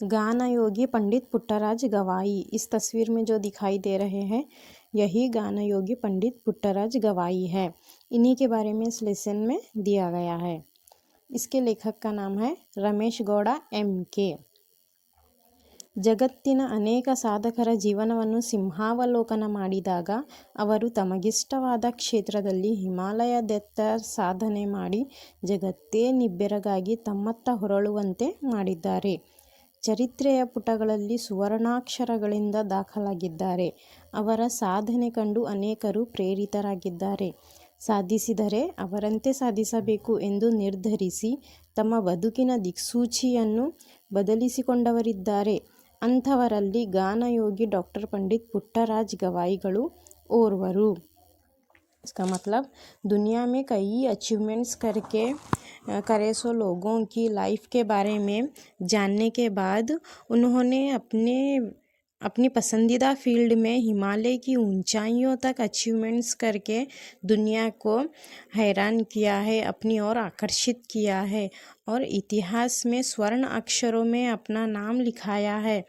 गाना योगी पंडित पुट्टराज गवाई। इस तस्वीर में जो दिखाई दे रहे हैं यही गाना योगी पंडित पुट्टराज गवाई है। इन्हीं के बारे में इस लेसन में दिया गया है। इसके लेखक का नाम है रमेश गौड़ MK। ಜಗತ್ತಿನ ಅನೇಕ ಸಾಧಕರ ಜೀವನವನ್ನು ಸಿಂಹಾವಲೋಕನ ಮಾಡಿದಾಗ ಅವರು ತಮಗಿಷ್ಟವಾದ ಕ್ಷೇತ್ರದಲ್ಲಿ ಹಿಮಾಲಯದೆತ್ತ ಸಾಧನೆ ಮಾಡಿ ಜಗತ್ತೇ ನಿಬ್ಬೆರಗಾಗಿ ತಮ್ಮತ್ತ ಹೊರಳುವಂತೆ ಮಾಡಿದ್ದಾರೆ. ಚರಿತ್ರೆಯ ಪುಟಗಳಲ್ಲಿ ಸುವರ್ಣಾಕ್ಷರಗಳಿಂದ ದಾಖಲಾಗಿದ್ದಾರೆ. ಅವರ ಸಾಧನೆ ಕಂಡು ಅನೇಕರು ಪ್ರೇರಿತರಾಗಿದ್ದಾರೆ. ಸಾಧಿಸಿದರೆ ಅವರಂತೆ ಸಾಧಿಸಬೇಕು ಎಂದು ನಿರ್ಧರಿಸಿ ತಮ್ಮ ಬದುಕಿನ ದಿಕ್ಸೂಚಿಯನ್ನು ಬದಲಿಸಿಕೊಂಡವರಿದ್ದಾರೆ. ಅಂಥವರಲ್ಲಿ ಗಾನಯೋಗಿ ಡಾಕ್ಟರ್ पंडित पुट्टराज गवाईಗಳು ओर्वरू। इसका मतलब दुनिया में कई अचीवमेंट्स करे सो लोगों की लाइफ के बारे में जानने के बाद उन्होंने अपनी पसंदीदा फील्ड में हिमालय की ऊंचाइयों तक अचीवमेंट्स करके दुनिया को हैरान किया है, अपनी ओर आकर्षित किया है और इतिहास में स्वर्ण अक्षरों में अपना नाम लिखाया है।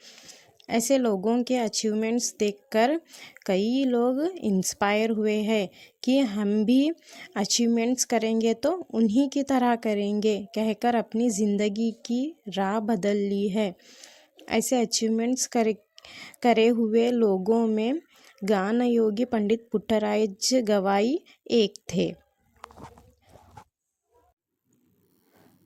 ऐसे लोगों के अचीवमेंट्स देखकर कई लोग इंस्पायर हुए हैं कि हम भी अचीवमेंट्स करेंगे तो उन्हीं की तरह करेंगे कहकर अपनी ज़िंदगी की राह बदल ली है। ऐसे अचीवमेंट्स करे हुए लोगों में गानयोगी पंडित पुट्टराज गवाई एक थे।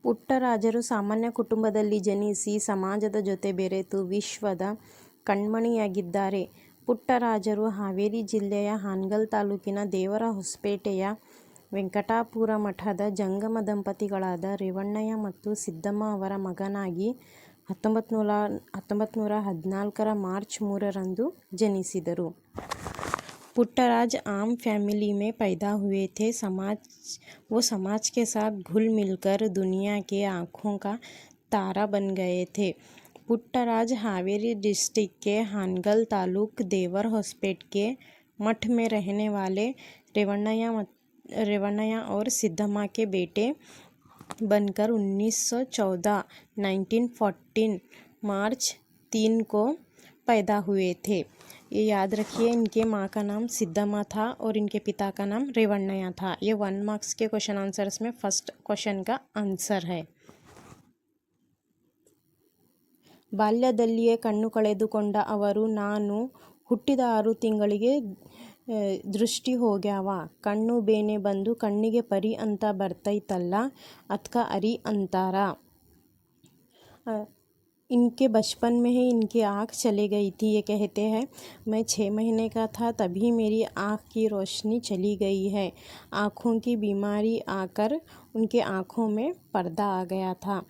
ಪುಟ್ಟರಾಜರು ಸಾಮಾನ್ಯ ಕುಟುಂಬದಲ್ಲಿ ಜನಿಸಿ ಸಮಾಜದ ಜೊತೆ ಬೆರೆತು ವಿಶ್ವದ ಕಣ್ಮಣಿಯಾಗಿದ್ದಾರೆ. ಪುಟ್ಟರಾಜರು ಹಾವೇರಿ ಜಿಲ್ಲೆಯ ಹಾನಗಲ್ ತಾಲೂಕಿನ ದೇವರ ಹೊಸಪೇಟೆಯ ವೆಂಕಟಾಪುರ ಮಠದ ಜಂಗಮ ದಂಪತಿಗಳಾದ ರೇವಣ್ಣಯ್ಯ ಮತ್ತು ಸಿದ್ದಮ್ಮ ಅವರ ಮಗನಾಗಿ 1914 ಮಾರ್ಚ್ 3 ಜನಿಸಿದರು. पुट्टराज आम फैमिली में पैदा हुए थे। वो समाज के साथ घुल मिलकर दुनिया के आँखों का तारा बन गए थे। पुट्टराज हावेरी डिस्ट्रिक्ट के हानगल तालुक देवर होसपेट के मठ में रहने वाले रेवण्णಯ್ಯ और सिद्धम्मा के बेटे बनकर 1914 मार्च 3 को पैदा हुए थे। ये याद रखिए, इनके माँ का नाम सिद्धम्मा था और इनके पिता का नाम रेवण्णಯ್ಯ था। ये 1 मार्क्स के क्वेश्चन आंसर्स में फर्स्ट क्वेश्चन का आंसर है। ಬಾಲ್ಯದಲ್ಲಿಯೇ ಕಣ್ಣು ಕಳೆದುಕೊಂಡ ಅವರು ನಾನು ಹುಟ್ಟಿದ 6 ತಿಂಗಳಿಗೆ ದೃಷ್ಟಿ ಹೋಗ್ಯಾವ, ಕಣ್ಣು ಬೇನೆ ಬಂದು ಕಣ್ಣಿಗೆ ಪರಿ ಅಂತ ಬರ್ತೈತಲ್ಲ ಅದ್ಕ ಅರಿ ಅಂತಾರ। इनके बचपन में ही इनकी आँख चली गई थी। ये कहते हैं मैं 6 महीने का था तभी मेरी आँख की रोशनी चली गई है। आँखों की बीमारी आकर उनके आँखों में पर्दा आ गया था।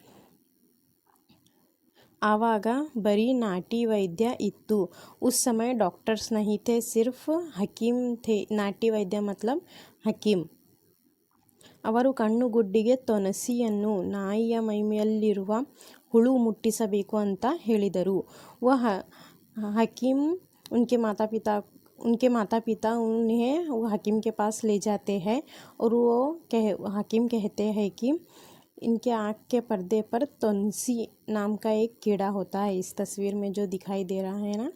आवाग बरी नाटी वैद्य इत्तु। उस समय डॉक्टर्स नहीं थे, सिर्फ हकीम थे। नाटी वैद्य मतलब हकीम। ಅವರು ಕಣ್ಣುಗುಡ್ಡಿಗೆ ತೊನಸಿಯನ್ನು ನಾಯಿಯ ಮೈಮೇಲಿರುವ ಹುಳು ಮುಟ್ಟಿಸಬೇಕು ಅಂತ ಹೇಳಿದರು। वह हकीम उनके माता पिता उन्हें वो हकीम के पास ले जाते हैं और हकीम कहते हैं कि इनके आँख के पर्दे पर तोनसी नाम का एक कीड़ा होता है। इस तस्वीर में जो दिखाई दे रहा है ना,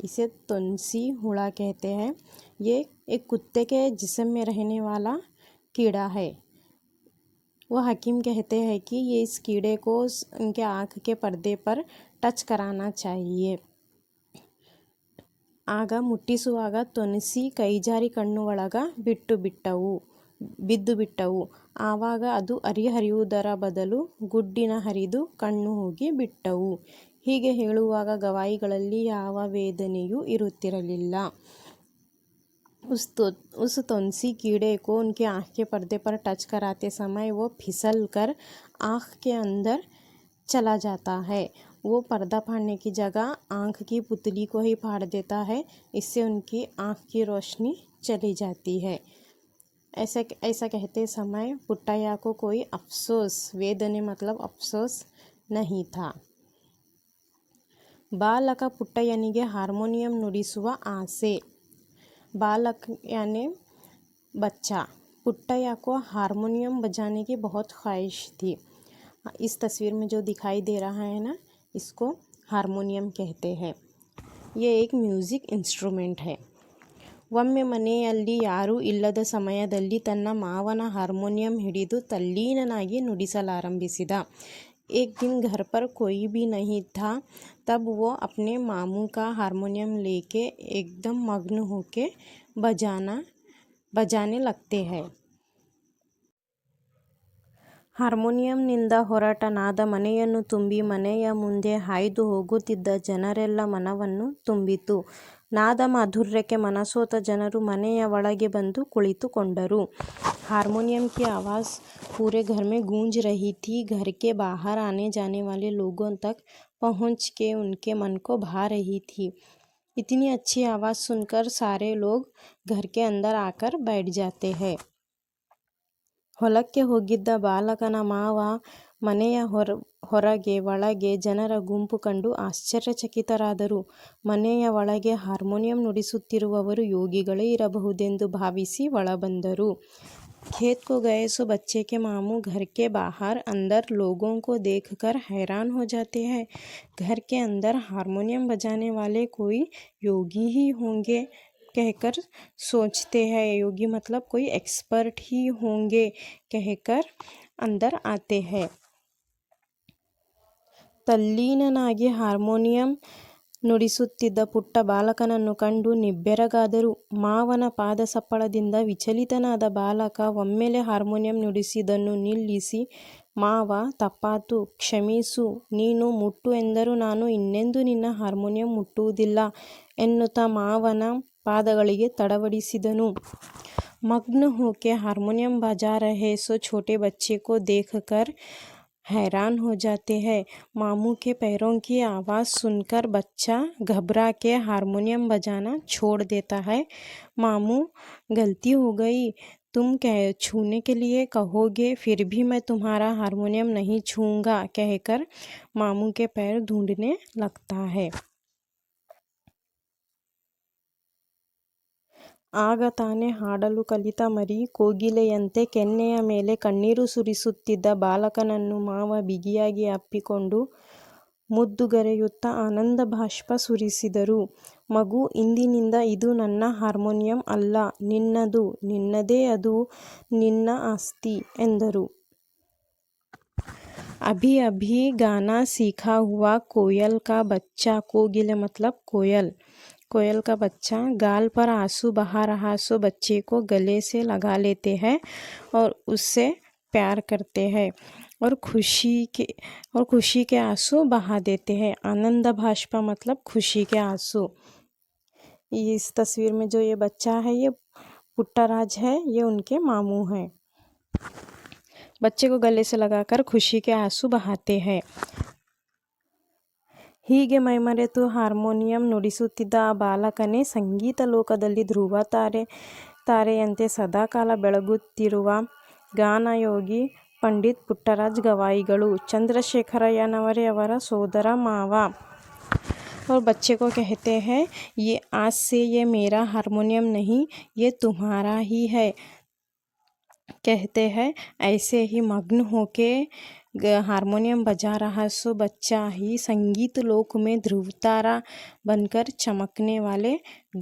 इसे तोनसी हुड़ा कहते हैं। ये एक कुत्ते के जिस्म में रहने वाला कीड़ा है। वो हकीम कहते हैं कि ये इस कीड़े को उनके आँख के पर्दे पर टच कराना चाहिए। ಆಗ ಮುಟ್ಟಿಸುವಾಗ ತೊನಸಿ ಕೈಜಾರಿ ಕಣ್ಣು ಒಳಗ ಬಿದ್ದು ಬಿಟ್ಟವು। ಆವಾಗ ಅದು ಹರಿಯುವುದರ ಬದಲು ಗುಡ್ಡಿನ ಹರಿದು ಕಣ್ಣು ಹೋಗಿ ಬಿಟ್ಟವು। ಹೀಗೆ ಹೇಳುವಾಗ ಗವಾಯಿಗಳಲ್ಲಿ ಯಾವ ವೇದನೆಯೂ ಇರುತ್ತಿರಲಿಲ್ಲ। उस तोनसी कीड़े को उनके आँख के पर्दे पर टच कराते समय वो फिसल कर आँख के अंदर चला जाता है। वो पर्दा फाड़ने की जगह आँख की पुतली को ही फाड़ देता है। इससे उनकी आँख की रोशनी चली जाती है। ऐसा कहते समय पुट्टಯ್ಯ को कोई अफसोस, वेदने मतलब अफसोस नहीं था। ಬಾಲಕ ಪುಟ್ಟಯ್ಯನಿಗೆ ಹಾರ್ಮೋನಿಯಂ ನುಡಿಸುವ ಆಸೆ। बालक यानी बच्चा। पुट्टಯ್ಯ को हारमोनियम बजाने की बहुत ख्वाहिश थी। इस तस्वीर में जो दिखाई दे रहा है ना, इसको हारमोनियम कहते हैं। ये एक ಮ್ಯೂಸಿಕ್ ಇನ್ಸ್ಟ್ರೂಮೆಂಟ್ है। ಒಮ್ಮೆ ಮನೆಯಲ್ಲಿ ಯಾರೂ ಇಲ್ಲದ ಸಮಯದಲ್ಲಿ ತನ್ನ ಮಾವನ ಹಾರ್ಮೋನಿಯಂ ಹಿಡಿದು ತಲ್ಲೀನನಾಗಿ ನುಡಿಸಲಾರಂಭಿಸಿದ। एक दिन घर पर कोई भी नहीं था, तब वो अपने मामू का हारमोनियम लेके एकदम मग्न होके बजाने लगते हैं। ಹಾರ್ಮೋನಿಯಂನಿಂದ ಹೊರಟ ನಾದ ಮನೆಯನ್ನು ತುಂಬಿ ಮನೆಯ ಮುಂದೆ ಹಾಯ್ದು ಹೋಗುತ್ತಿದ್ದ ಜನರೆಲ್ಲ ಮನವನ್ನು ತುಂಬಿತು। ನಾದ ಮಾಧುರ್ಯಕ್ಕೆ ಮನಸೋತ ಜನರು ಮನೆಯ ಒಳಗೆ ಬಂದು ಕುಳಿತುಕೊಂಡರು। हारमोनियम की आवाज़ पूरे घर में गूंज रही थी। घर के बाहर आने जाने वाले लोगों तक पहुंच के उनके मन को भा रही थी। इतनी अच्छी आवाज़ सुनकर सारे लोग घर के अंदर आकर बैठ जाते हैं। ಹೊಲಕ್ಕೆ ಹೋಗಿದ್ದ ಬಾಲಕನ ಮಾವ ಮನೆಯ ಹೊರಗೆ ಒಳಗೆ ಜನರ ಗುಂಪು ಕಂಡು ಆಶ್ಚರ್ಯಚಕಿತರಾದರು। ಮನೆಯ ಒಳಗೆ ಹಾರ್ಮೋನಿಯಂ ನುಡಿಸುತ್ತಿರುವವರು ಯೋಗಿಗಳೇ ಇರಬಹುದೆಂದು ಭಾವಿಸಿ ಒಳಬಂದರು। खेत को गए सो बच्चे के मामू घर के बाहर अंदर लोगों को देखकर हैरान हो जाते हैं। घर के अंदर हारमोनियम बजाने वाले कोई योगी ही होंगे कहकर सोचते हैं। योगी मतलब कोई एक्सपर्ट ही होंगे कहकर अंदर आते हैं। ತಲ್ಲೀನನಾಗಿ ಹಾರ್ಮೋನಿಯಂ ನುಡಿಸುತ್ತಿದ್ದ ಪುಟ್ಟ ಬಾಲಕನನ್ನು ಕಂಡು ನಿಬ್ಬೆರಗಾದರು। ಮಾವನ ಪಾದಸಪ್ಪಳದಿಂದ ವಿಚಲಿತನಾದ ಬಾಲಕ ಒಮ್ಮೆಲೆ ಹಾರ್ಮೋನಿಯಂ ನುಡಿಸಿದನ್ನು ನಿಲ್ಲಿಸಿ, ಮಾವ, ತಪ್ಪಾತು, ಕ್ಷಮಿಸು, ನೀನು ಮುಟ್ಟು ಎಂದರೂ ನಾನು ಇನ್ನೆಂದೂ ನಿನ್ನ ಹಾರ್ಮೋನಿಯಂ ಮುಟ್ಟುವುದಿಲ್ಲ ಎನ್ನುತ್ತಾ ಮಾವನ ಪಾದಗಳಿಗೆ ತಡವಡಿಸಿದನು। मग्न होके हारमोनियम बजा रहे सो छोटे बच्चे को देखकर हैरान हो जाते हैं। मामू के पैरों की आवाज़ सुनकर बच्चा घबरा के हारमोनियम बजाना छोड़ देता है। मामू, गलती हो गई, तुम छूने के लिए कहोगे फिर भी मैं तुम्हारा हारमोनियम नहीं छूऊंगा कहकर मामू के पैर ढूंढने लगता है। ಆಗ ತಾನೇ ಹಾಡಲು ಕಲಿತ ಮರಿ ಕೋಗಿಲೆಯಂತೆ ಕೆನ್ನೆಯ ಮೇಲೆ ಕಣ್ಣೀರು ಸುರಿಸುತ್ತಿದ್ದ ಬಾಲಕನನ್ನು ಮಾವ ಬಿಗಿಯಾಗಿ ಅಪ್ಪಿಕೊಂಡು ಮುದ್ದುಗರೆಯುತ್ತಾ ಆನಂದ ಬಾಷ್ಪ ಸುರಿಸಿದರು। ಮಗು, ಇಂದಿನಿಂದ ಇದು ನನ್ನ ಹಾರ್ಮೋನಿಯಂ ಅಲ್ಲ, ನಿನ್ನದು, ನಿನ್ನದೇ, ಅದು ನಿನ್ನ ಆಸ್ತಿ ಎಂದರು। अभी अभी गाना सीखा हुआ कोयल का बच्चा, कोगिले मतलब कोयल का बच्चा गाल पर आंसू बहा रहा सो बच्चे को गले से लगा लेते हैं और उससे प्यार करते हैं और खुशी के आंसू बहा देते हैं। आनंद भाष्पा मतलब खुशी के आंसू। इस तस्वीर में जो ये बच्चा है ये पुट्टराज है, ये उनके मामू हैं। बच्चे को गले से लगाकर खुशी के आंसू बहाते हैं। ಹೀಗೆ ಮೈಮರೆತು ಹಾರ್ಮೋನಿಯಂ ನುಡಿಸುತ್ತಿದ್ದ ಆ ಬಾಲಕನೇ ಸಂಗೀತ ಲೋಕದಲ್ಲಿ ಧ್ರುವ ತಾರೆಯಂತೆ ಸದಾಕಾಲ ಬೆಳಗುತ್ತಿರುವ ಗಾನಯೋಗಿ पंडित पुट्टराज गवाईಗಳು, चंद्रशेखरಯ್ಯನವರೇ ಅವರ ಸೋದರ ಮಾವ। और बच्चे को कहते हैं, ये आज से ये मेरा हारमोनियम नहीं, ये तुम्हारा ही है कहते हैं। ऐसे ही मग्न होके हारमोनियम बजा रहा सो बच्चा ही संगीत लोक में ध्रुवतारा बनकर चमकने वाले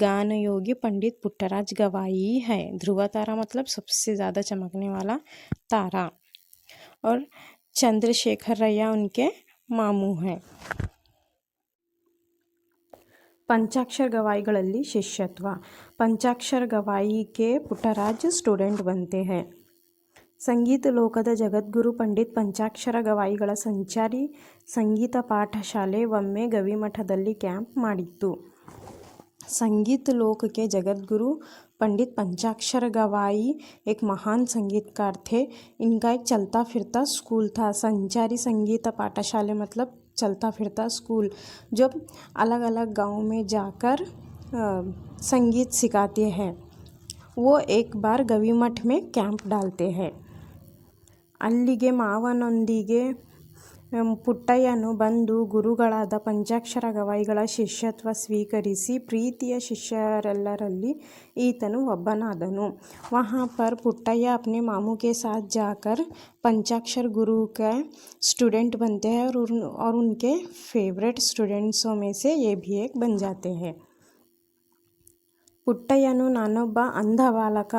गान योगी पंडित पुट्टराज गवाई है। ध्रुवतारा मतलब सबसे ज़्यादा चमकने वाला तारा। और चंद्रशेखरಯ್ಯ उनके मामू हैं। पंचाक्षर गवाईಗಳಲ್ಲಿ शिष्यत्व। पंचाक्षर गवाई के पुट्टराज स्टूडेंट बनते हैं। ಸಂಗೀತ ಲೋಕದ ಜಗದ್ಗುರು ಪಂಡಿತ್ ಪಂಚಾಕ್ಷರ ಗವಾಯಿಗಳ ಸಂಚಾರಿ ಸಂಗೀತ ಪಾಠಶಾಲೆ ಒಮ್ಮೆ ಗವಿಮಠದಲ್ಲಿ ಕ್ಯಾಂಪ್ ಮಾಡಿತ್ತು। संगीत लोक के जगतगुरु पंडित पंचाक्षर गवाई एक महान संगीतकार थे। इनका एक चलता फिरता स्कूल था। संचारी संगीत पाठशाले मतलब चलता फिरता स्कूल, जो अलग अलग गांव में जाकर संगीत सिखाते हैं। वो एक बार गविमठ में कैंप डालते हैं। ಅಲ್ಲಿಗೆ ಮಾವನೊಂದಿಗೆ ಪುಟ್ಟಯ್ಯನು ಬಂದು ಗುರುಗಳಾದ ಪಂಚಾಕ್ಷರ ಗವಾಯಿಗಳ ಶಿಷ್ಯತ್ವ ಸ್ವೀಕರಿಸಿ ಪ್ರೀತಿಯ ಶಿಷ್ಯರೆಲ್ಲರಲ್ಲಿ ಈತನು ಒಬ್ಬನಾದನು। वहाँ पर पुट्टय्या अपने मामू के साथ जाकर पंचाक्षर गुरु के स्टूडेंट बनते हैं और उनके फेवरेट स्टूडेंट्सों में से ये भी एक बन जाते हैं। ಪುಟ್ಟಯ್ಯನು ನಾನೊಬ್ಬ ಅಂಧ ಬಾಲಕ,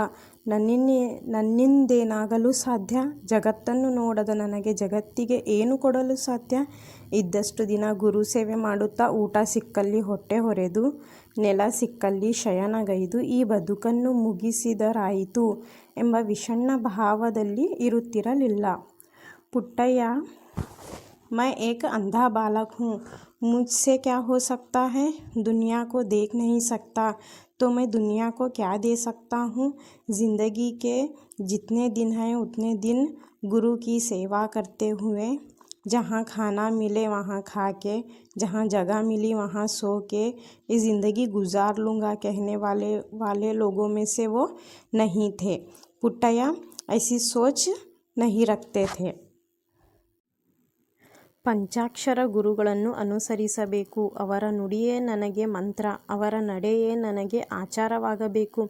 ನನ್ನಿಂದೇನಾಗಲು ಸಾಧ್ಯ? ಜಗತ್ತನ್ನು ನೋಡದ ನನಗೆ ಜಗತ್ತಿಗೆ ಏನು ಕೊಡಲು ಸಾಧ್ಯ? ಇದ್ದಷ್ಟು ದಿನ ಗುರು ಸೇವೆ ಮಾಡುತ್ತಾ ಊಟ ಸಿಕ್ಕಲ್ಲಿ ಹೊಟ್ಟೆ ಹೊರೆದು, ನೆಲ ಸಿಕ್ಕಲ್ಲಿ ಶಯನಗೈದು ಈ ಬದುಕನ್ನು ಮುಗಿಸಿದರಾಯಿತು ಎಂಬ ವಿಷಣ್ಣ ಭಾವದಲ್ಲಿ ಇರುತ್ತಿರಲಿಲ್ಲ। ಪುಟ್ಟಯ್ಯ मैं एक अंधा बालक हूँ, मुझसे क्या हो सकता है? दुनिया को देख नहीं सकता तो मैं दुनिया को क्या दे सकता हूँ? ज़िंदगी के जितने दिन हैं उतने दिन गुरु की सेवा करते हुए, जहाँ खाना मिले वहाँ खा के, जहाँ जगह मिली वहाँ सो के ये ज़िंदगी गुजार लूँगा कहने वाले लोगों में से वो नहीं थे। पुट्टಯ್ಯ ऐसी सोच नहीं रखते थे। ಪಂಚಾಕ್ಷರ ಗುರುಗಳನ್ನು ಅನುಸರಿಸಬೇಕು, ಅವರ ನುಡಿಯೇ ನನಗೆ ಮಂತ್ರ, ಅವರ ನಡೆಯೇ ನನಗೆ ಆಚಾರವಾಗಬೇಕು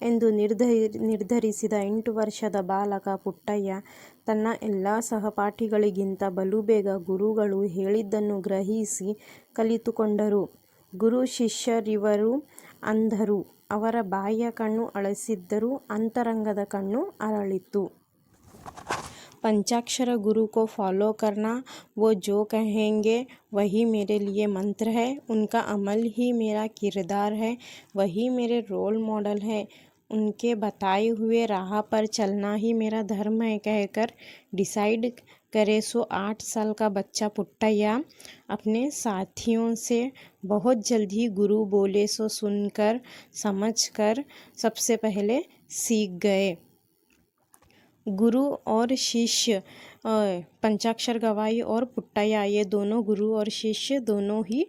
ಎಂದು ನಿರ್ಧರಿಸಿದ 8 ವರ್ಷದ ಬಾಲಕ ಪುಟ್ಟಯ್ಯ ತನ್ನ ಎಲ್ಲ ಸಹಪಾಠಿಗಳಿಗಿಂತ ಬಲು ಬೇಗ ಗುರುಗಳು ಹೇಳಿದ್ದನ್ನು ಗ್ರಹಿಸಿ ಕಲಿತುಕೊಂಡರು। ಗುರು ಶಿಷ್ಯರಿವರು ಅಂಧರು, ಅವರ ಬಾಹ್ಯ ಕಣ್ಣು ಅಳಿಸಿದ್ದರೂ ಅಂತರಂಗದ ಕಣ್ಣು ಅರಳಿತು। पंचाक्षर गुरु को फॉलो करना, वो जो कहेंगे वही मेरे लिए मंत्र है, उनका अमल ही मेरा किरदार है, वही मेरे रोल मॉडल है, उनके बताए हुए राह पर चलना ही मेरा धर्म है कहकर डिसाइड करे। सो 8 साल का बच्चा पुट्टಯ್ಯ अपने साथियों से बहुत जल्दी गुरु बोले सो सुनकर समझकर सबसे पहले सीख गए। गुरु और शिष्य पंचाक्षर गवाई और पुट्टಯ್ಯ ये दोनों गुरु और शिष्य दोनों ही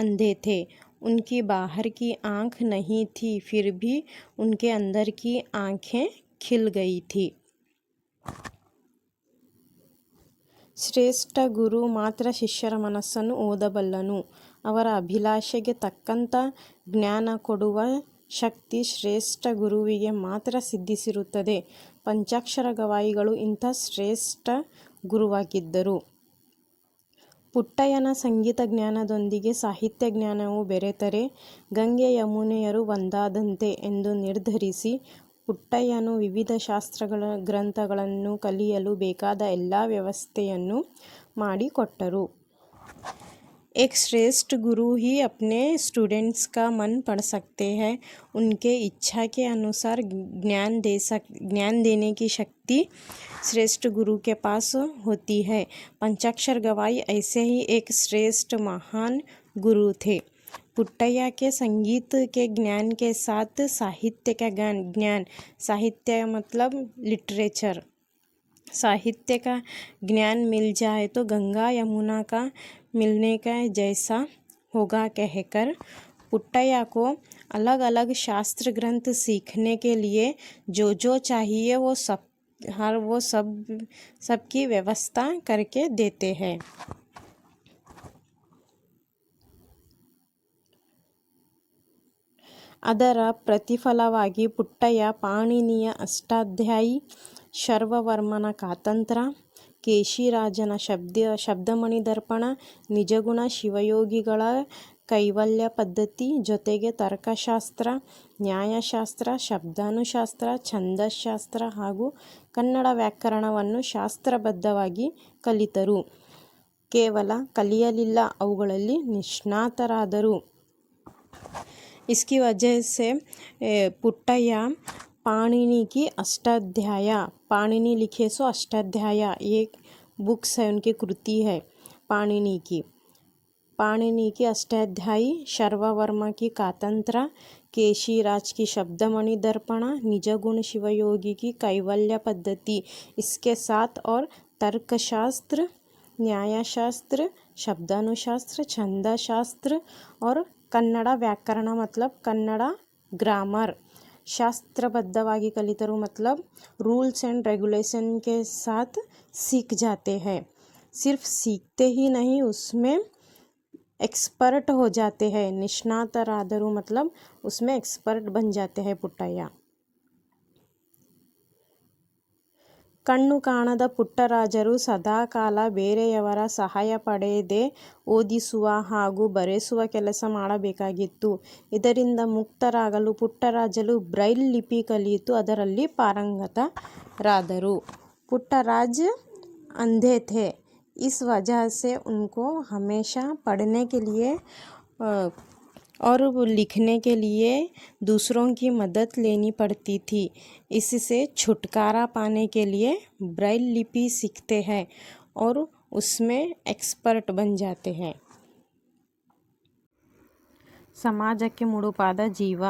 अंधे थे। उनकी बाहर की आँख नहीं थी, फिर भी उनके अंदर की आँखें खिल गई थी। ಶ್ರೇಷ್ಠ ಗುರು ಮಾತ್ರ ಶಿಷ್ಯರ ಮನಸ್ಸನ್ನು ಓದಬಲ್ಲನು, ಅವರ ಅಭಿಲಾಷೆಗೆ ತಕ್ಕಂಥ ಜ್ಞಾನ ಕೊಡುವ ಶಕ್ತಿ ಶ್ರೇಷ್ಠ ಗುರುವಿಗೆ ಮಾತ್ರ ಸಿದ್ಧಿಸಿರುತ್ತದೆ। ಪಂಚಾಕ್ಷರ ಗವಾಯಿಗಳು ಇಂಥ ಶ್ರೇಷ್ಠ ಗುರುವಾಗಿದ್ದರು। ಪುಟ್ಟಯ್ಯನ ಸಂಗೀತ ಜ್ಞಾನದೊಂದಿಗೆ ಸಾಹಿತ್ಯ ಜ್ಞಾನವು ಬೆರೆತರೆ ಗಂಗೆ ಯಮುನೆಯರು ಒಂದಾದಂತೆ ಎಂದು ನಿರ್ಧರಿಸಿ ಪುಟ್ಟಯ್ಯನು ವಿವಿಧ ಶಾಸ್ತ್ರಗಳ ಗ್ರಂಥಗಳನ್ನು ಕಲಿಯಲು ಬೇಕಾದ ಎಲ್ಲ ವ್ಯವಸ್ಥೆಯನ್ನು ಮಾಡಿಕೊಟ್ಟರು। एक श्रेष्ठ गुरु ही अपने स्टूडेंट्स का मन पढ़ सकते हैं, उनके इच्छा के अनुसार ज्ञान देने की शक्ति श्रेष्ठ गुरु के पास होती है। पंचाक्षर गवाई ऐसे ही एक श्रेष्ठ महान गुरु थे। पुट्टಯ್ಯ के संगीत के ज्ञान के साथ साहित्य का ज्ञान, साहित्य मतलब लिटरेचर, साहित्य का ज्ञान मिल जाए तो गंगा यमुना का मिलने का जैसा होगा कहकर पुट्टಯ್ಯ को अलग अलग शास्त्र ग्रंथ सीखने के लिए जो चाहिए वो सब की व्यवस्था करके देते हैं। ಅದರ ಪ್ರತಿಫಲವಾಗಿ ಪುಟ್ಟಯ್ಯ ಪಾಣಿನಿಯ ಅಷ್ಟಾಧ್ಯಾಯಿ, ಶರ್ವವರ್ಮನ ಕಾತಂತ್ರ, ಕೇಶಿರಾಜನ ಶಬ್ದಮಣಿ ದರ್ಪಣ, ನಿಜಗುಣ ಶಿವಯೋಗಿಗಳ ಕೈವಲ್ಯ ಪದ್ಧತಿ ಜೊತೆಗೆ ತರ್ಕಶಾಸ್ತ್ರ, ನ್ಯಾಯಶಾಸ್ತ್ರ, ಶಬ್ದಾನುಶಾಸ್ತ್ರ, ಛಂದಶಾಸ್ತ್ರ ಹಾಗೂ ಕನ್ನಡ ವ್ಯಾಕರಣವನ್ನು ಶಾಸ್ತ್ರಬದ್ಧವಾಗಿ ಕಲಿತರು। ಕೇವಲ ಕಲಿಯಲಿಲ್ಲ, ಅವುಗಳಲ್ಲಿ ನಿಷ್ಣಾತರಾದರು। इसकी वजह से पुट्टಯ್ಯ पाणिनि की अष्टाध्याय, पाणिनि लिखे सो अष्टाध्याय, ये बुक्स है, उनकी कृति है पाणिनि की अष्टाध्यायी, शर्ववर्मा की कातंत्र, केशिराज की शब्दमणि दर्पण, निजगुण शिवयोगी की कैवल्य पद्धति, इसके साथ और तर्कशास्त्र, न्यायशास्त्र, शब्दानुशास्त्र, छंदशास्त्र और कन्नड़ व्याकरण मतलब कन्नड़ ग्रामर शास्त्रबद्धವಾಗಿ ಕಲಿತರು, मतलब रूल्स एंड रेगुलेशन के साथ सीख जाते हैं। सिर्फ सीखते ही नहीं उसमें एक्सपर्ट हो जाते हैं। निष्णातराದರು मतलब उसमें एक्सपर्ट बन जाते हैं पुट्टಯ್ಯ। ಕಣ್ಣು ಕಾಣದ ಪುಟ್ಟರಾಜರು ಸದಾಕಾಲ ಬೇರೆಯವರ ಸಹಾಯ ಪಡೆದೇ ಓದಿಸುವ ಹಾಗೂ ಬರೆಸುವ ಕೆಲಸ ಮಾಡಬೇಕಾಗಿತ್ತು. ಇದರಿಂದ ಮುಕ್ತರಾಗಲು ಪುಟ್ಟರಾಜರು ಬ್ರೈಲ್ ಲಿಪಿ ಕಲಿತು ಅದರಲ್ಲಿ ಪಾರಂಗತರಾದರು. ಪುಟ್ಟರಾಜ अंधे थे, इस वजह से उनको हमेशा पढ़ने के लिए और लिखने के लिए दूसरों की मदद लेनी पड़ती थी। इससे छुटकारा पाने के लिए ब्राइल लिपि सीखते हैं और उसमें एक्सपर्ट बन जाते हैं। ಸಮಾಜಕ್ಕೆ ಮುಡುಪಾದ ಜೀವ.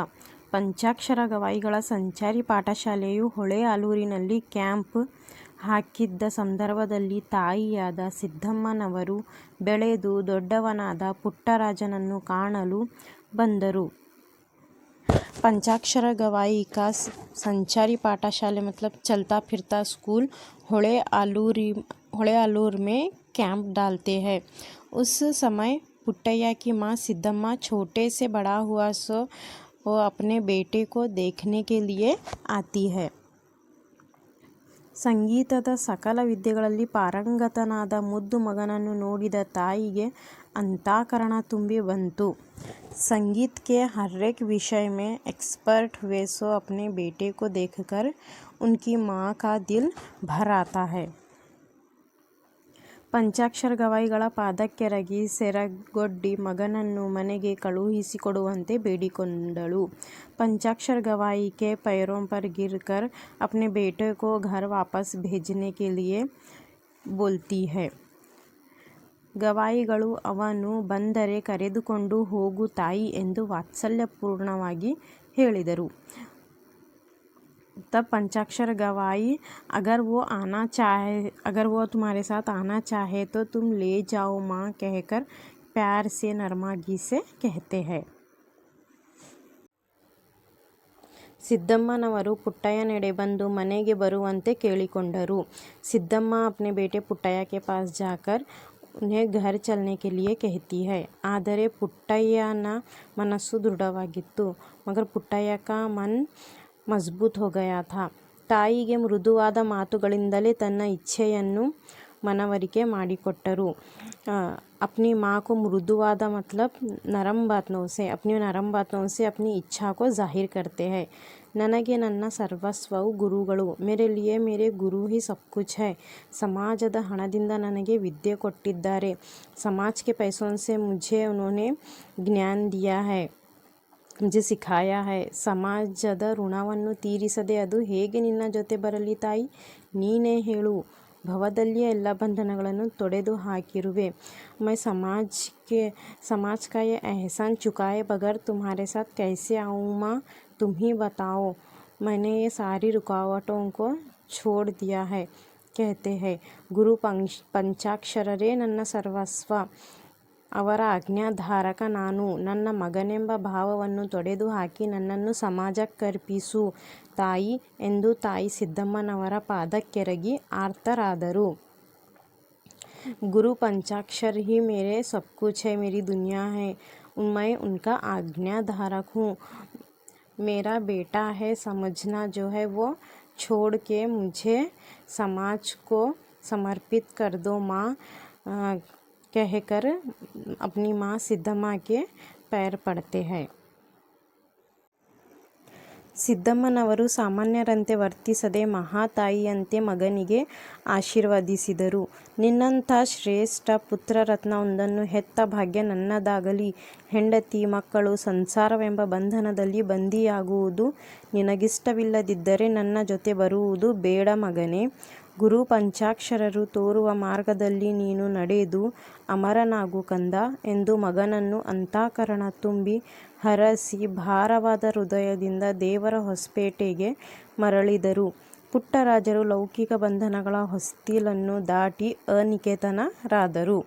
ಪಂಚಾಕ್ಷರ ಗವಾಯಿಗಳ ಸಂಚಾರಿ ಪಾಠಶಾಲೆಯು ಹೊಳೆಆಲೂರಿನಲ್ಲಿ ಕ್ಯಾಂಪ್ ಹಾಕಿದ್ದ ಸಂದರ್ಭದಲ್ಲಿ ತಾಯಿಯಾದ ಸಿದ್ದಮ್ಮನವರು ಬೆಳೆದು ದೊಡ್ಡವನಾದ ಪುಟ್ಟರಾಜನನ್ನು ಕಾಣಲು ಬಂದರು. पंचाक्षर गवाई का संचारी पाठशाले मतलब चलता फिरता स्कूल होड़ेआलूर में कैंप डालते हैं। उस समय पुट्टಯ್ಯ की माँ सिद्धम्मा छोटे से बड़ा हुआ सो वो अपने बेटे को देखने के लिए आती है। ಸಂಗೀತದ ಸಕಲ ವಿದ್ಯೆಗಳಲ್ಲಿ ಪಾರಂಗತನಾದ ಮುದ್ದು ಮಗನನ್ನು ನೋಡಿದ ತಾಯಿಗೆ ಅಂತಃಕರಣ ತುಂಬಿ ಬಂತು. संगीत के हर एक विषय में एक्सपर्ट हुए सो अपने बेटे को देखकर उनकी माँ का दिल भर आता है। ಪಂಚಾಕ್ಷರ ಗವಾಯಿಗಳ ಪಾದಕ್ಕೆರಗಿ ಸೆರಗೊಡ್ಡಿ ಮಗನನ್ನು ಮನೆಗೆ ಕಳುಹಿಸಿಕೊಡುವಂತೆ ಬೇಡಿಕೊಂಡಳು. पंचाक्षर गवाई के पैरों पर गिरकर अपने बेटे को घर वापस भेजने के लिए बोलती है. ಗವಾಯಿಗಳು ಅವನು ಬಂದರೆ ಕರೆದುಕೊಂಡು ಹೋಗು ತಾಯಿ ಎಂದು ವಾತ್ಸಲ್ಯಪೂರ್ಣವಾಗಿ ಹೇಳಿದರು. तब पंचाक्षर गवाई अगर वो तुम्हारे साथ आना चाहे तो तुम ले जाओ माँ कहकर प्यार से नर्मागी से कहते हैं. सिद्धम्मनವರು पुट्टಯ್ಯನೆಡೆ ಬಂದು ಮನೆಗೆ ಬರುವಂತೆ ಕೇಳಿಕೊಂಡರು. सिद्धम्मा अपने बेटे पुट्टಯ್ಯ के पास जाकर उन्हें घर चलने के लिए कहती है. ಆದರೆ पुट्टಯ್ಯನ ಮನಸ್ಸು ದೃಢವಾಗಿತ್ತು. मगर पुट्टಯ್ಯ का मन मजबूत हो गया था. ತಾಯಿಗೆ ಮೃದುವಾದ ಮಾತುಗಳಿಂದಲೇ ತನ್ನ ಇಚ್ಛೆಯನ್ನು ಮನವರಿಕೆ ಮಾಡಿಕೊಟ್ಟರು. अपनी माँ को मृदुवाद मतलब नरम बातों से अपनी इच्छा को जाहिर करते हैं. ನನಗೆ ನನ್ನ ಸರ್ವಸ್ವವು ಗುರುಗಳು. मेरे लिए मेरे गुरु ही सब कुछ है. ಸಮಾಜದ ಹಣದಿಂದ ನನಗೆ ವಿದ್ಯೆ ಕೊಟ್ಟಿದ್ದಾರೆ. समाज के पैसों से मुझे उन्होंने ज्ञान दिया है, मुझे सिखाया है. ಸಮಾಜದ ಋಣವನ್ನು ತೀರಿಸದೆ ಅದು ಹೇಗೆ ನಿನ್ನ ಜೊತೆ ಬರಲಿ ತಾಯಿ, ನೀನೇ ಹೇಳು. ಭವದಲ್ಲಿಯ ಎಲ್ಲ ಬಂಧನಗಳನ್ನು ತೊಡೆದು ಹಾಕಿರುವೆ. मैं समाज का ये एहसान चुकाए बगैर तुम्हारे साथ कैसे आऊँ माँ, तुम ही बताओ. मैंने ये सारी रुकावटों को छोड़ दिया है कहते हैं. ಗುರು ಪಂಚಾಕ್ಷರರೇ ನನ್ನ ಸರ್ವಸ್ವ, ಅವರ ಆಜ್ಞಾಧಾರಕ ನಾನು. ನನ್ನ ಮಗನೆಂಬ ಭಾವವನ್ನು ತೊಡೆದು ಹಾಕಿ ನನ್ನನ್ನು ಸಮಾಜಕ್ಕರ್ಪಿಸು ತಾಯಿ ಎಂದು ತಾಯಿ ಸಿದ್ದಮ್ಮನವರ ಪಾದಕ್ಕೆರಗಿ ಆರ್ತರಾದರು. गुरु पंचाक्षर ही मेरे सब कुछ है, मेरी दुनिया है. मैं उनका आज्ञाधारक हूँ. मेरा बेटा है समझना जो है वो छोड़ के मुझे समाज को समर्पित कर दो माँ कहकर अपनी माँ सिद्धम्मा के पैर पड़ते हैं. ಸಿದ್ದಮ್ಮನವರು ಸಾಮಾನ್ಯರಂತೆ ವರ್ತಿಸದೆ ಮಹಾತಾಯಿಯಂತೆ ಮಗನಿಗೆ ಆಶೀರ್ವದಿಸಿದರು. ನಿನ್ನಂಥ ಶ್ರೇಷ್ಠ ಪುತ್ರರತ್ನವೊಂದನ್ನು ಹೆತ್ತ ಭಾಗ್ಯ ನನ್ನದಾಗಲಿ. ಹೆಂಡತಿ ಮಕ್ಕಳು ಸಂಸಾರವೆಂಬ ಬಂಧನದಲ್ಲಿ ಬಂದಿಯಾಗುವುದು ನಿನಗಿಷ್ಟವಿಲ್ಲದಿದ್ದರೆ ನನ್ನ ಜೊತೆ ಬರುವುದು ಬೇಡ ಮಗನೇ. ಗುರು ಪಂಚಾಕ್ಷರರು ತೋರುವ ಮಾರ್ಗದಲ್ಲಿ ನೀನು ನಡೆದು ಅಮರನಾಗು ಕಂದ ಎಂದು ಮಗನನ್ನು ಅಂತಃಕರಣ ತುಂಬಿ ಹರಸಿ ಭಾರವಾದ ಹೃದಯದಿಂದ ದೇವರ ಹೊಸಪೇಟೆಗೆ ಮರಳಿದರು. ಪುಟ್ಟರಾಜರು ಲೌಕಿಕ ಬಂಧನಗಳ ಹೊಸ್ತಿಲನ್ನು ದಾಟಿ अनिकेतनराದರು.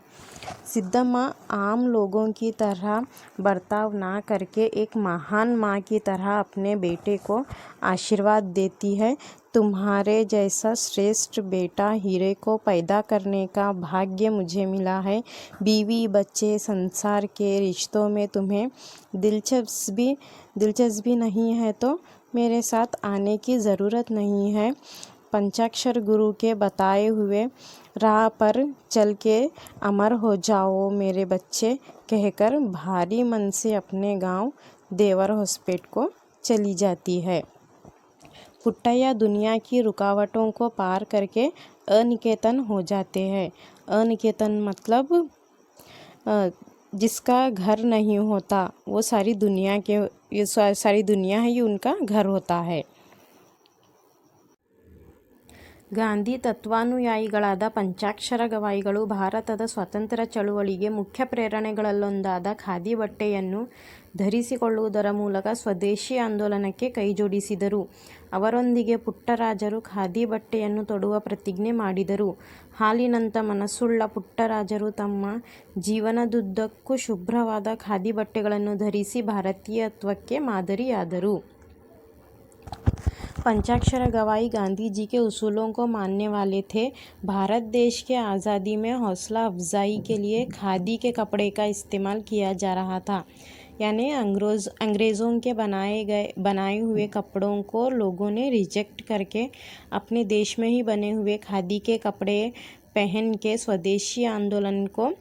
सिद्धम्मा आम लोगों की तरह बर्ताव ना करके एक महान माँ की तरह अपने बेटे को आशीर्वाद देती है. तुम्हारे जैसा श्रेष्ठ बेटा हीरे को पैदा करने का भाग्य मुझे मिला है। बीवी बच्चे संसार के रिश्तों में तुम्हें दिलचस्पी नहीं है तो मेरे साथ आने की ज़रूरत नहीं है। पंचाक्षर गुरु के बताए हुए राह पर चल के अमर हो जाओ मेरे बच्चे, कहकर भारी मन से अपने गांव देवर होस्पेट को चली जाती है। पुट्टैया दुनिया की रुकावटों को पार करके अनिकेतन हो जाते हैं। अनिकेतन मतलब जिसका घर नहीं होता, वो सारी दुनिया ही उनका घर होता है। ಗಾಂಧಿ ತತ್ವಾನುಯಾಯಿಗಳಾದ ಪಂಚಾಕ್ಷರ ಗವಾಯಿಗಳು ಭಾರತದ ಸ್ವಾತಂತ್ರ್ಯ ಚಳುವಳಿಗೆ ಮುಖ್ಯ ಪ್ರೇರಣೆಗಳಲ್ಲೊಂದಾದ ಖಾದಿ ಬಟ್ಟೆಯನ್ನು ಧರಿಸಿಕೊಳ್ಳುವುದರ ಮೂಲಕ ಸ್ವದೇಶಿ ಆಂದೋಲನಕ್ಕೆ ಕೈಜೋಡಿಸಿದರು. ಅವರೊಂದಿಗೆ ಪುಟ್ಟರಾಜರು ಖಾದಿ ಬಟ್ಟೆಯನ್ನು ತೊಡುವ ಪ್ರತಿಜ್ಞೆ ಮಾಡಿದರು. ಹಾಲಿನಂಥ ಮನಸ್ಸುಳ್ಳ ಪುಟ್ಟರಾಜರು ತಮ್ಮ ಜೀವನದುದ್ದಕ್ಕೂ ಶುಭ್ರವಾದ ಖಾದಿ ಬಟ್ಟೆಗಳನ್ನು ಧರಿಸಿ ಭಾರತೀಯತ್ವಕ್ಕೆ ಮಾದರಿಯಾದರು. पंचाक्षर गवाई गांधी जी के उसूलों को मानने वाले थे। भारत देश के आज़ादी में हौसला अफजाई के लिए खादी के कपड़े का इस्तेमाल किया जा रहा था, यानी अंग्रेज़ों के बनाए हुए कपड़ों को लोगों ने रिजेक्ट करके अपने देश में ही बने हुए खादी के कपड़े पहन के स्वदेशी आंदोलन को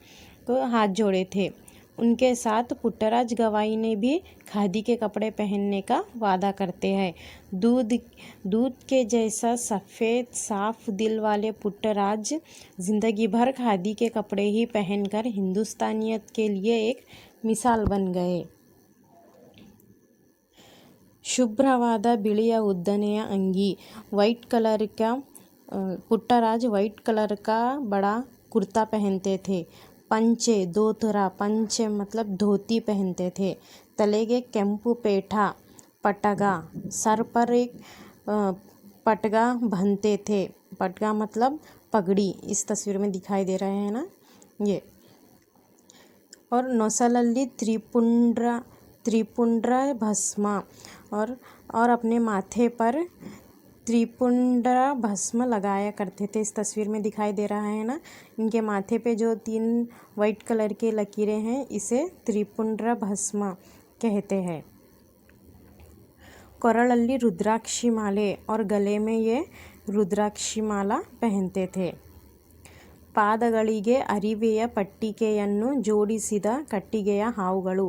हाथ जोड़े थे। उनके साथ पुट्टराज गवाई ने भी खादी के कपड़े पहनने का वादा करते हैं। दूध के जैसा सफ़ेद साफ दिल वाले पुट्टराज ज़िंदगी भर खादी के कपड़े ही पहनकर हिंदुस्तानियत के लिए एक मिसाल बन गए। ಶುಭ್ರವಾದ ಬಿಳಿಯ ಉದ್ದನೆಯ अंगी वाइट कलर का पुट्टराज वाइट कलर का बड़ा कुर्ता पहनते थे। पंचे धोतरा, पंचे मतलब धोती पहनते थे। तलेगे केंपू पेठा पटगा, सर पर एक पटगा बांधते थे। पटगा मतलब पगड़ी, इस तस्वीर में दिखाई दे रहे हैं ना ये। और नौसलल्ली त्रिपुंड्र भस्म, और अपने माथे पर त्रिपुंड्र भस्म लगाया करते थे। इस तस्वीर में दिखाई दे रहा है ना, इनके माथे पे जो 3 वाइट कलर के लकीरें हैं, इसे त्रिपुंड्र भस्म कहते हैं। कोरलल्ली रुद्राक्षी माले, और गले में ये रुद्राक्षी माला पहनते थे। ಪಾದಗಳಿಗೆ ಅರಿವೆಯ ಪಟ್ಟಿಗೆಯನ್ನು ಜೋಡಿಸಿದ ಕಟ್ಟಿಗೆಯ ಹಾವುಗಳು,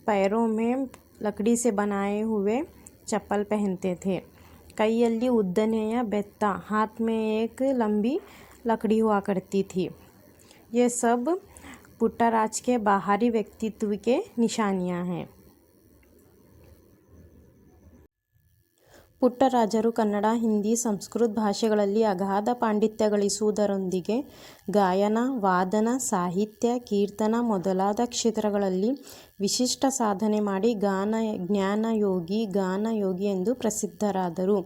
पैरों में लकड़ी से बनाए हुए चप्पल पहनते थे। ಕೈಯಲ್ಲಿ ಉದ್ದನೆಯ ಬೆತ್ತ, हाथ में एक लंबी लकड़ी हुआ करती थी। ये सब पुट्टराज के बाहरी व्यक्तित्व के निशानियां हैं। ಪುಟ್ಟರಾಜರು ಕನ್ನಡ, ಹಿಂದಿ, ಸಂಸ್ಕೃತ ಭಾಷೆಗಳಲ್ಲಿ ಅಗಾಧ ಪಾಂಡಿತ್ಯ ಗಳಿಸುವುದರೊಂದಿಗೆ ಗಾಯನ, ವಾದನ, ಸಾಹಿತ್ಯ, ಕೀರ್ತನ ಮೊದಲಾದ ಕ್ಷೇತ್ರಗಳಲ್ಲಿ ವಿಶಿಷ್ಟ ಸಾಧನೆ ಮಾಡಿ ಜ್ಞಾನಯೋಗಿ ಎಂದು ಪ್ರಸಿದ್ಧರಾದರು.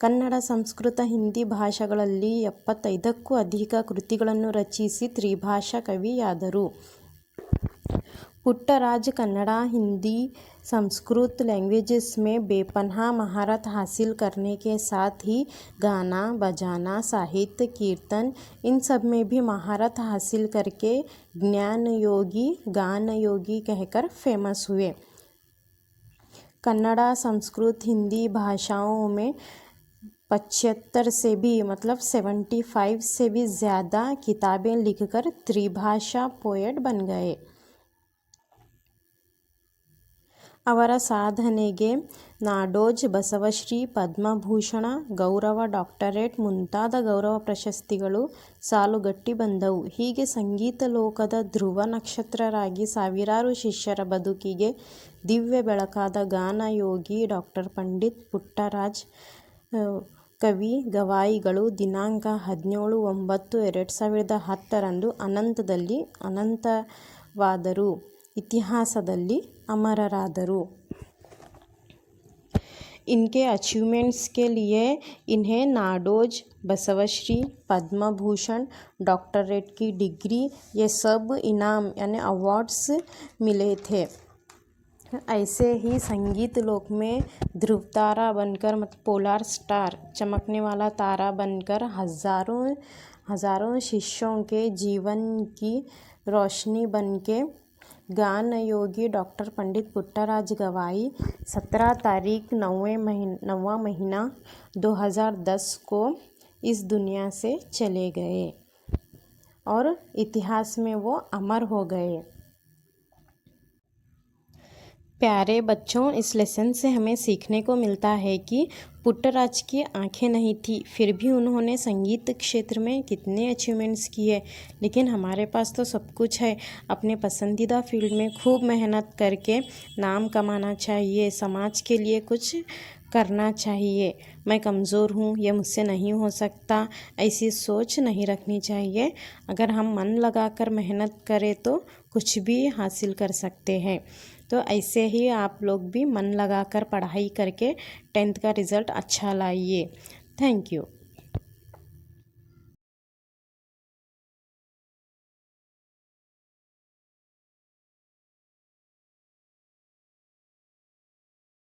ಕನ್ನಡ, ಸಂಸ್ಕೃತ, ಹಿಂದಿ ಭಾಷೆಗಳಲ್ಲಿ 75ಕ್ಕೂ ಅಧಿಕ ಕೃತಿಗಳನ್ನು ರಚಿಸಿ ತ್ರಿಭಾಷಾ ಕವಿಯಾದರು. पुट्टराज कन्नड़ा, हिंदी, संस्कृत लैंग्वेजेस में बेपनाह महारत हासिल करने के साथ ही गाना, बजाना, साहित्य, कीर्तन इन सब में भी महारत हासिल करके गान योगी कहकर फेमस हुए। कन्नड़ा, संस्कृत, हिंदी भाषाओं में 75 से भी मतलब 75 से भी ज़्यादा किताबें लिखकर त्रिभाषा पोएट बन गए। ಅವರ ಸಾಧನೆಗೆ ನಾಡೋಜ್, ಬಸವಶ್ರೀ, ಪದ್ಮಭೂಷಣ, ಗೌರವ ಡಾಕ್ಟರೇಟ್ ಮುಂತಾದ ಗೌರವ ಪ್ರಶಸ್ತಿಗಳು ಸಾಲುಗಟ್ಟಿ ಬಂದವು. ಹೀಗೆ ಸಂಗೀತ ಲೋಕದ ಧ್ರುವ ನಕ್ಷತ್ರರಾಗಿ ಸಾವಿರಾರು ಶಿಷ್ಯರ ಬದುಕಿಗೆ ದಿವ್ಯ ಬೆಳಕಾದ ಗಾನಯೋಗಿ ಡಾಕ್ಟರ್ ಪಂಡಿತ್ ಪುಟ್ಟರಾಜ್ ಕವಿ ಗವಾಯಿಗಳು ದಿನಾಂಕ 17/9/2010 ಅನಂತವಾದರು, ಇತಿಹಾಸದಲ್ಲಿ अमररादरू। इनके अचीवमेंट्स के लिए इन्हें नाडोज, बसवश्री, पद्म भूषण, डॉक्टरेट की डिग्री, ये सब इनाम यानी अवार्ड्स मिले थे। ऐसे ही संगीत लोक में ध्रुव तारा बनकर पोलर स्टार चमकने वाला तारा बनकर हजारों शिष्यों के जीवन की रोशनी बनके गान योगी डॉक्टर पंडित पुट्टराज गवाई 17 तारीख 9वां महीना 2010 को इस दुनिया से चले गए और इतिहास में वो अमर हो गए। प्यारे बच्चों, इस लेसन से हमें सीखने को मिलता है कि पुट्टराज की आंखें नहीं थी, फिर भी उन्होंने संगीत क्षेत्र में कितने अचीवमेंट्स किए। लेकिन हमारे पास तो सब कुछ है। अपने पसंदीदा फील्ड में खूब मेहनत करके नाम कमाना चाहिए, समाज के लिए कुछ करना चाहिए। मैं कमज़ोर हूँ, यह मुझसे नहीं हो सकता, ऐसी सोच नहीं रखनी चाहिए। अगर हम मन लगाकर मेहनत करें तो कुछ भी हासिल कर सकते हैं। तो ऐसे ही आप लोग भी मन लगाकर पढ़ाई करके 10th का रिज़ल्ट अच्छा लाइए। Thank you.